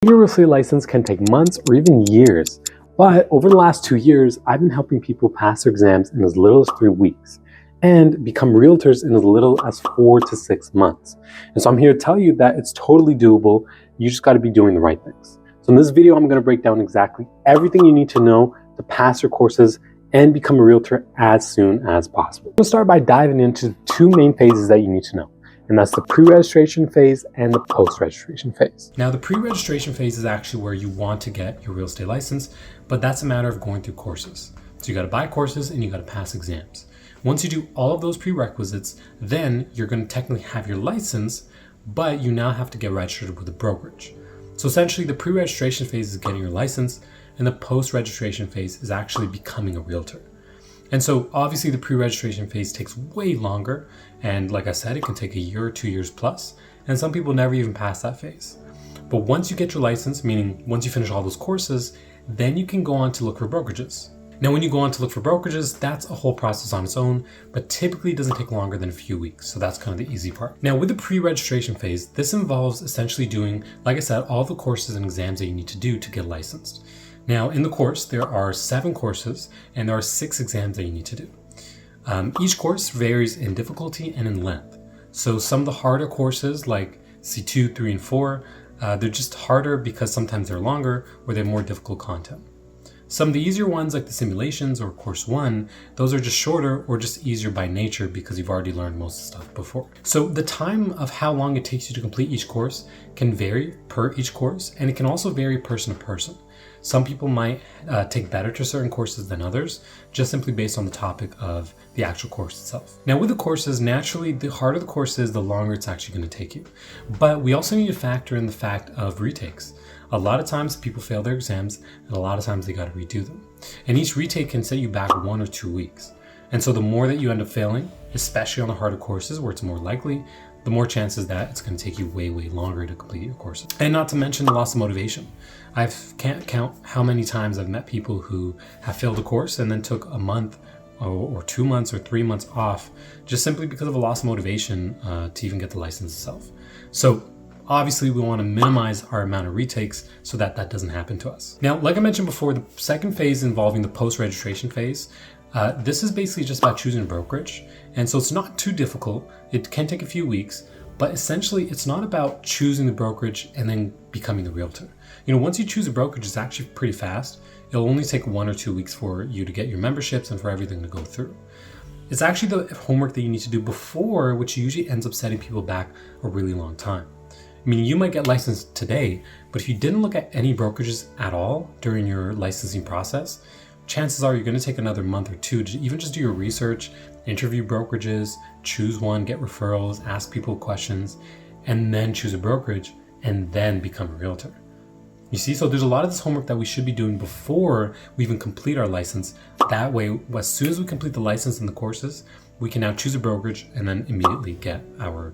Getting a real estate license can take months or even years, but over the last 2 years, I've been helping people pass their exams in as little as 3 weeks and become realtors in as little as 4 to 6 months. And so I'm here to tell you that it's totally doable. You just got to be doing the right things. So in this video, I'm going to break down exactly everything you need to know to pass your courses and become a realtor as soon as possible. I'm going to start by diving into two main phases that you need to know. And that's the pre-registration phase and the post-registration phase. Now, the pre-registration phase is actually where you want to get your real estate license, but that's a matter of going through courses. So you got to buy courses and you got to pass exams. Once you do all of those prerequisites, then you're going to technically have your license, but you now have to get registered with a brokerage. So essentially, the pre-registration phase is getting your license, and the post-registration phase is actually becoming a realtor. And so obviously the pre-registration phase takes way longer. And like I said, it can take a year or 2 years plus. And some people never even pass that phase. But once you get your license, meaning once you finish all those courses, then you can go on to look for brokerages. Now, when you go on to look for brokerages, that's a whole process on its own, but typically it doesn't take longer than a few weeks. So that's kind of the easy part. Now, with the pre-registration phase, this involves essentially doing, like I said, all the courses and exams that you need to do to get licensed. Now, in the course, there are 7 courses and there are 6 exams that you need to do. Each course varies in difficulty and in length. So some of the harder courses like C2, 3, and 4, they're just harder because sometimes they're longer or they have more difficult content. Some of the easier ones like the simulations or course 1, those are just shorter or just easier by nature because you've already learned most of the stuff before. So the time of how long it takes you to complete each course can vary per each course, and it can also vary person to person. Some people might take better to certain courses than others, just simply based on the topic of the actual course itself. Now with the courses, naturally, the harder the course is, the longer it's actually going to take you. But we also need to factor in the fact of retakes. A lot of times people fail their exams, and a lot of times they got to redo them. And each retake can set you back 1 or 2 weeks. And so the more that you end up failing, especially on the harder courses where it's more likely, the more chances that it's going to take you way longer to complete your courses. And not to mention the loss of motivation. I can't count how many times I've met people who have failed a course and then took a month or 2 months or 3 months off just simply because of a loss of motivation to even get the license itself. So obviously we want to minimize our amount of retakes so that that doesn't happen to us. Now, like I mentioned before, the second phase involving the post-registration phase, this is basically just about choosing a brokerage. And so it's not too difficult. It can take a few weeks, but essentially it's not about choosing the brokerage and then becoming the realtor. You know, once you choose a brokerage, it's actually pretty fast. It'll only take 1 or 2 weeks for you to get your memberships and for everything to go through. It's actually the homework that you need to do before, which usually ends up setting people back a really long time. I mean, you might get licensed today, but if you didn't look at any brokerages at all during your licensing process, chances are you're going to take another month or 2 to even just do your research, interview brokerages, choose one, get referrals, ask people questions, and then choose a brokerage and then become a realtor. You see, so there's a lot of this homework that we should be doing before we even complete our license. That way, as soon as we complete the license and the courses, we can now choose a brokerage and then immediately get our,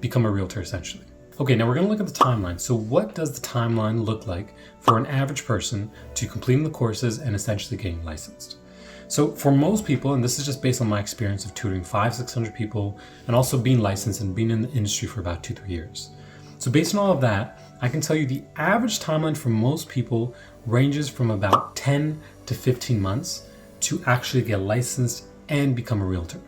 become a realtor essentially. Okay, now we're going to look at the timeline. So what does the timeline look like for an average person to completing the courses and essentially getting licensed? So for most people, and this is just based on my experience of tutoring 500-600 people and also being licensed and being in the industry for about 2-3 years. So based on all of that, I can tell you the average timeline for most people ranges from about 10 to 15 months to actually get licensed and become a realtor.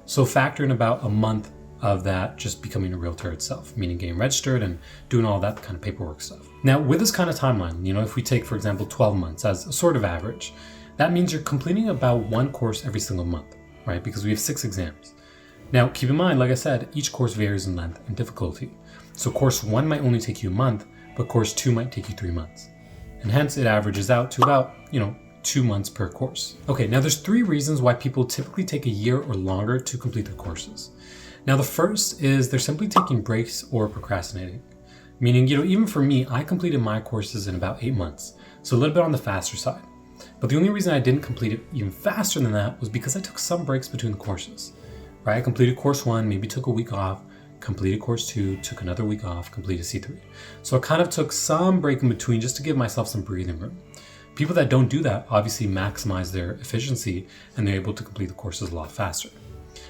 So factor in about a month of that just becoming a realtor itself, meaning getting registered and doing all that kind of paperwork stuff. Now, with this kind of timeline, if we take, for example, 12 months as a sort of average, that means you're completing about 1 course every single month, right? Because we have 6 exams. Now, keep in mind, like I said, each course varies in length and difficulty. So course 1 might only take you a month, but course 2 might take you 3 months. And hence it averages out to about, 2 months per course. Okay, now there's 3 reasons why people typically take a year or longer to complete their courses. Now, the first is they're simply taking breaks or procrastinating. Meaning, even for me, I completed my courses in about 8 months. So a little bit on the faster side. But the only reason I didn't complete it even faster than that was because I took some breaks between the courses, right? I completed course 1, maybe took a week off, completed course 2, took another week off, completed C3. So I kind of took some break in between just to give myself some breathing room. People that don't do that obviously maximize their efficiency and they're able to complete the courses a lot faster.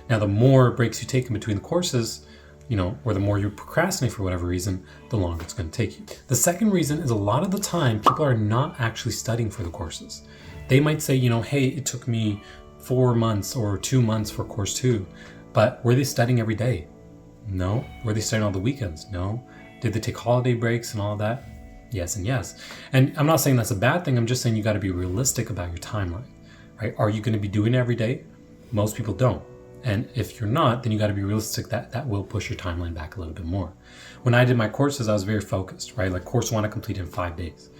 Now, the more breaks you take in between the courses, or the more you procrastinate for whatever reason, the longer it's going to take you. The second reason is a lot of the time people are not actually studying for the courses. They might say, hey, it took me 4 months or 2 months for course 2, but were they studying every day? No. Were they studying all the weekends? No. Did they take holiday breaks and all that? Yes and yes. And I'm not saying that's a bad thing. I'm just saying you got to be realistic about your timeline, right? Are you going to be doing it every day? Most people don't. And if you're not, then you got to be realistic that will push your timeline back a little bit more. When I did my courses, I was very focused, right? Like course 1, I completed in 5 days.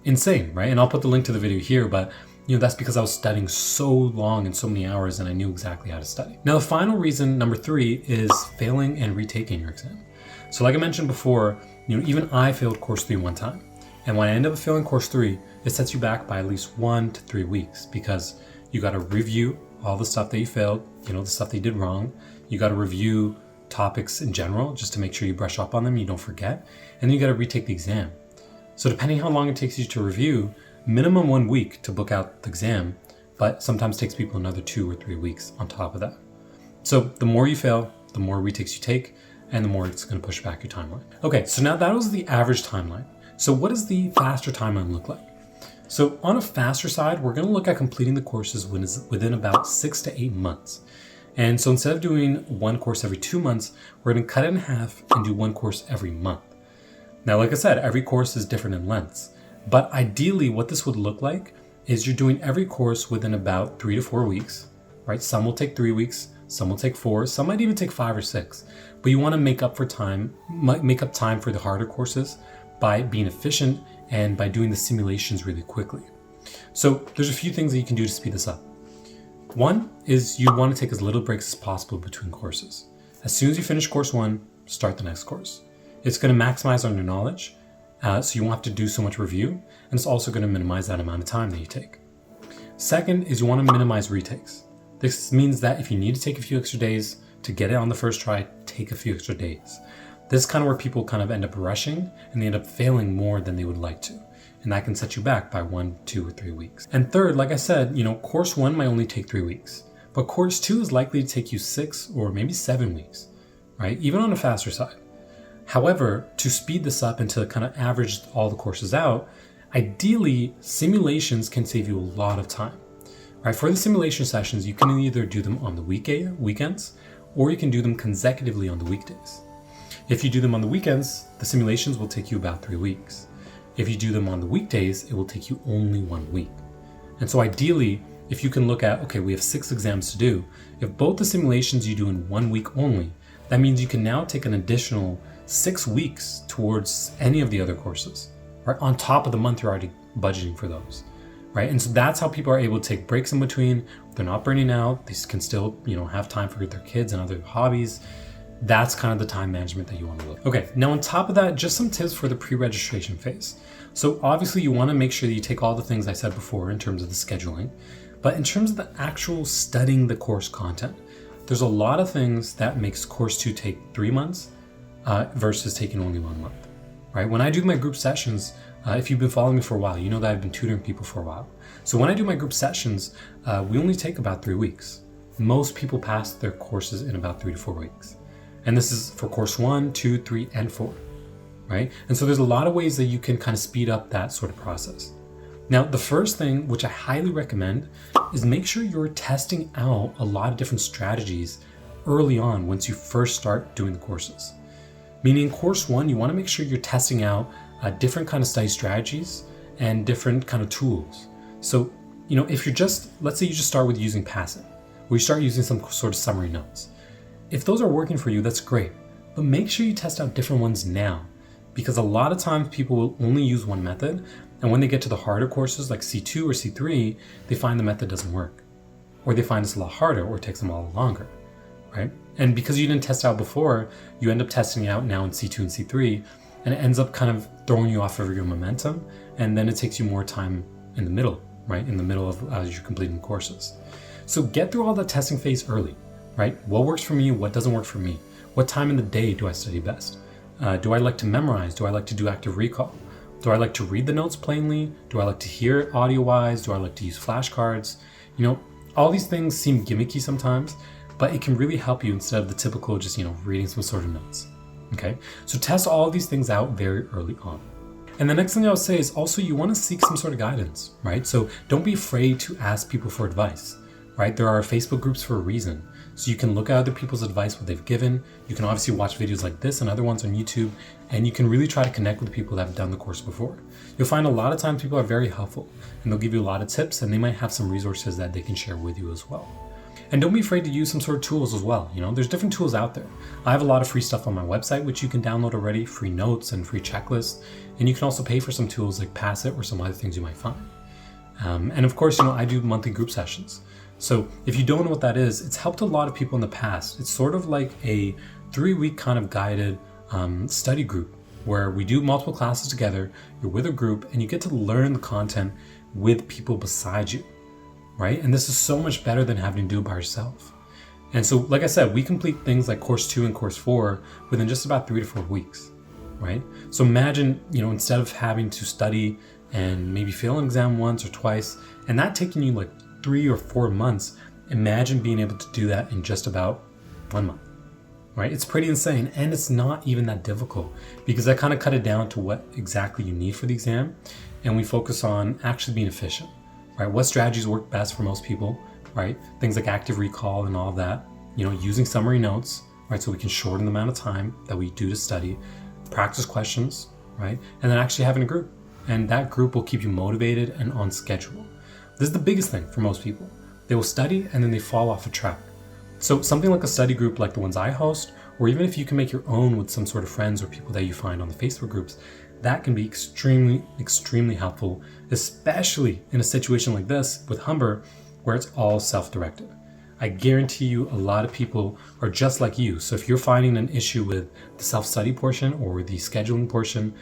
Insane, right? And I'll put the link to the video here, but that's because I was studying so long and so many hours and I knew exactly how to study. Now, the final reason, number 3, is failing and retaking your exam. So like I mentioned before, even I failed course 3 one time. And when I ended up failing course 3, it sets you back by at least 1 to 3 weeks because you got to review all the stuff that you failed, the stuff that you did wrong. You got to review topics in general just to make sure you brush up on them, you don't forget. And then you got to retake the exam. So depending how long it takes you to review, minimum 1 week to book out the exam, but sometimes takes people another 2 or 3 weeks on top of that. So the more you fail, the more retakes you take, and the more it's going to push back your timeline. Okay, so now that was the average timeline. So what does the faster timeline look like? So on a faster side, we're going to look at completing the courses within about 6 to 8 months. And so instead of doing 1 course every 2 months, we're going to cut it in half and do 1 course every month. Now, like I said, every course is different in lengths, but ideally what this would look like is you're doing every course within about 3 to 4 weeks, right? Some will take 3 weeks, some will take 4, some might even take 5 or 6, but you want to make up time for the harder courses by being efficient and by doing the simulations really quickly. So there's a few things that you can do to speed this up. One is you want to take as little breaks as possible between courses. As soon as you finish course 1, start the next course. It's going to maximize on your knowledge, so you won't have to do so much review, and it's also going to minimize that amount of time that you take. Second is you want to minimize retakes. This means that if you need to take a few extra days to get it on the first try, take a few extra days. This is kind of where people kind of end up rushing and they end up failing more than they would like to. And that can set you back by 1, 2, or 3 weeks. And third, like I said, course 1 might only take 3 weeks, but course 2 is likely to take you 6 or maybe 7 weeks, right? Even on the faster side. However, to speed this up and to kind of average all the courses out, ideally, simulations can save you a lot of time. Right? For the simulation sessions, you can either do them on the weekends, or you can do them consecutively on the weekdays. If you do them on the weekends, the simulations will take you about 3 weeks. If you do them on the weekdays, it will take you only 1 week. And so ideally, if you can look at, okay, we have 6 exams to do, if both the simulations you do in 1 week only, that means you can now take an additional 6 weeks towards any of the other courses, right? On top of the month you're already budgeting for those, right? And so that's how people are able to take breaks in between. They're not burning out. They can still, have time for their kids and other hobbies. That's kind of the time management that you want to look. Okay, now on top of that, just some tips for the pre-registration phase. So obviously you want to make sure that you take all the things I said before in terms of the scheduling, but in terms of the actual studying the course content, there's a lot of things that makes course 2 take 3 months versus taking only 1 month, right? When I do my group sessions, if you've been following me for a while, you know that I've been tutoring people for a while. So when I do my group sessions, we only take about 3 weeks. Most people pass their courses in about 3 to 4 weeks. And this is for course 1, 2, 3, and 4, right? And so there's a lot of ways that you can kind of speed up that sort of process. Now, the first thing, which I highly recommend, is make sure you're testing out a lot of different strategies early on once you first start doing the courses. Meaning course 1, you want to make sure you're testing out different kind of study strategies and different kind of tools. So, if you're let's say you just start with using Passing, or you start using some sort of summary notes. If those are working for you, that's great, but make sure you test out different ones now, because a lot of times people will only use one method, and when they get to the harder courses like C2 or C3, they find the method doesn't work, or they find it's a lot harder, or it takes them a lot longer, right? And because you didn't test out before, you end up testing it out now in C2 and C3, and it ends up kind of throwing you off of your momentum, and then it takes you more time in the middle, right? In the middle of as you're completing courses. So get through all that testing phase early, right? What works for me? What doesn't work for me? What time in the day do I study best? Do I like to memorize? Do I like to do active recall? Do I like to read the notes plainly? Do I like to hear it audio-wise? Do I like to use flashcards? All these things seem gimmicky sometimes, but it can really help you instead of the typical just, reading some sort of notes. Okay, so test all of these things out very early on. And the next thing I would say is also you want to seek some sort of guidance, right? So don't be afraid to ask people for advice, right? There are Facebook groups for a reason. So you can look at other people's advice, what they've given. You can obviously watch videos like this and other ones on YouTube, and you can really try to connect with people that have done the course before. You'll find a lot of times people are very helpful and they'll give you a lot of tips, and they might have some resources that they can share with you as well. And don't be afraid to use some sort of tools as well. There's different tools out there. I have a lot of free stuff on my website, which you can download already, free notes and free checklists. And you can also pay for some tools like Passit or some other things you might find. And of course, I do monthly group sessions. So if you don't know what that is, it's helped a lot of people in the past. It's sort of like a 3-week kind of guided study group where we do multiple classes together. You're with a group and you get to learn the content with people beside you, right? And this is so much better than having to do it by yourself. And so, like I said, we complete things like course 2 and course 4 within just about 3 to 4 weeks, right? So imagine, instead of having to study and maybe fail an exam once or twice, and that taking you like 3 or 4 months, imagine being able to do that in just about 1 month, right? It's pretty insane, and it's not even that difficult because I kind of cut it down to what exactly you need for the exam, and we focus on actually being efficient, right? What strategies work best for most people, right? Things like active recall and all of that, using summary notes, right? So we can shorten the amount of time that we do to study, practice questions, right? And then actually having a group, and that group will keep you motivated and on schedule. This is the biggest thing for most people. They will study and then they fall off a track. So something like a study group like the ones I host, or even if you can make your own with some sort of friends or people that you find on the Facebook groups, that can be extremely, extremely helpful, especially in a situation like this with Humber, where it's all self-directed. I guarantee you a lot of people are just like you. So if you're finding an issue with the self-study portion or the scheduling portion,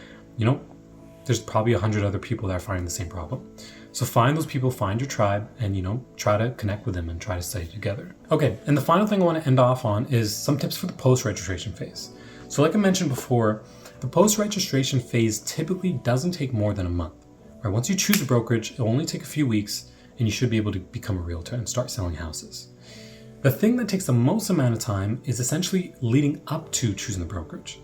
there's probably 100 other people that are finding the same problem. So find those people, find your tribe, and try to connect with them and try to study together. Okay, and the final thing I want to end off on is some tips for the post-registration phase. So like I mentioned before, the post-registration phase typically doesn't take more than a month. Right? Once you choose a brokerage, it'll only take a few weeks, and you should be able to become a realtor and start selling houses. The thing that takes the most amount of time is essentially leading up to choosing the brokerage.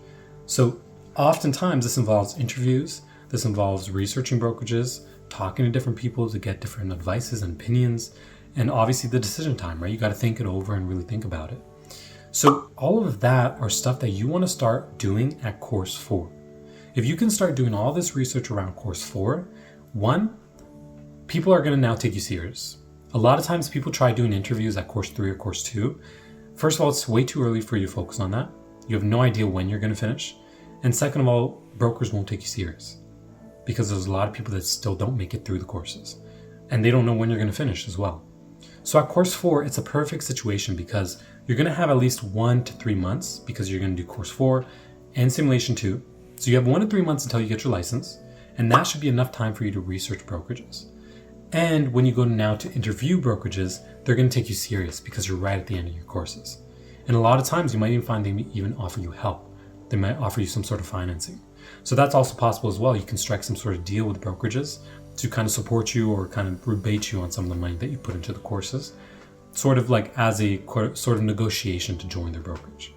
So oftentimes this involves interviews, this involves researching brokerages, talking to different people to get different advices and opinions, and obviously the decision time, right? You got to think it over and really think about it. So all of that are stuff that you want to start doing at course 4. If you can start doing all this research around course 4, 1, people are going to now take you serious. A lot of times people try doing interviews at course 3 or course 2. First of all, it's way too early for you to focus on that. You have no idea when you're going to finish. And second of all, brokers won't take you serious because there's a lot of people that still don't make it through the courses and they don't know when you're going to finish as well. So at course 4, it's a perfect situation because you're going to have at least 1 to 3 months because you're going to do course 4 and simulation 2. So you have 1 to 3 months until you get your license, and that should be enough time for you to research brokerages. And when you go now to interview brokerages, they're going to take you serious because you're right at the end of your courses. And a lot of times you might even find they even offer you help. They might offer you some sort of financing. So that's also possible as well. You can strike some sort of deal with brokerages to kind of support you or kind of rebate you on some of the money that you put into the courses, sort of like as a sort of negotiation to join their brokerage.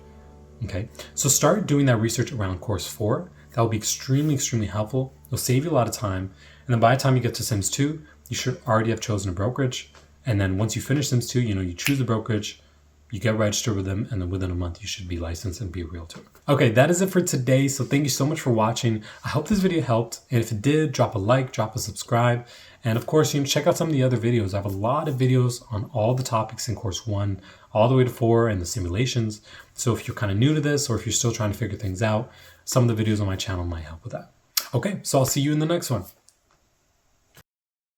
Okay, so start doing that research around course 4. That will be extremely, extremely helpful. It'll save you a lot of time. And then by the time you get to Sims 2, you should already have chosen a brokerage. And then once you finish Sims 2, you choose the brokerage, you get registered with them, and then within a month, you should be licensed and be a realtor. Okay, that is it for today. So thank you so much for watching. I hope this video helped. And if it did, drop a like, drop a subscribe. And of course, check out some of the other videos. I have a lot of videos on all the topics in course 1, all the way to 4 and the simulations. So if you're kind of new to this, or if you're still trying to figure things out, some of the videos on my channel might help with that. Okay, so I'll see you in the next one.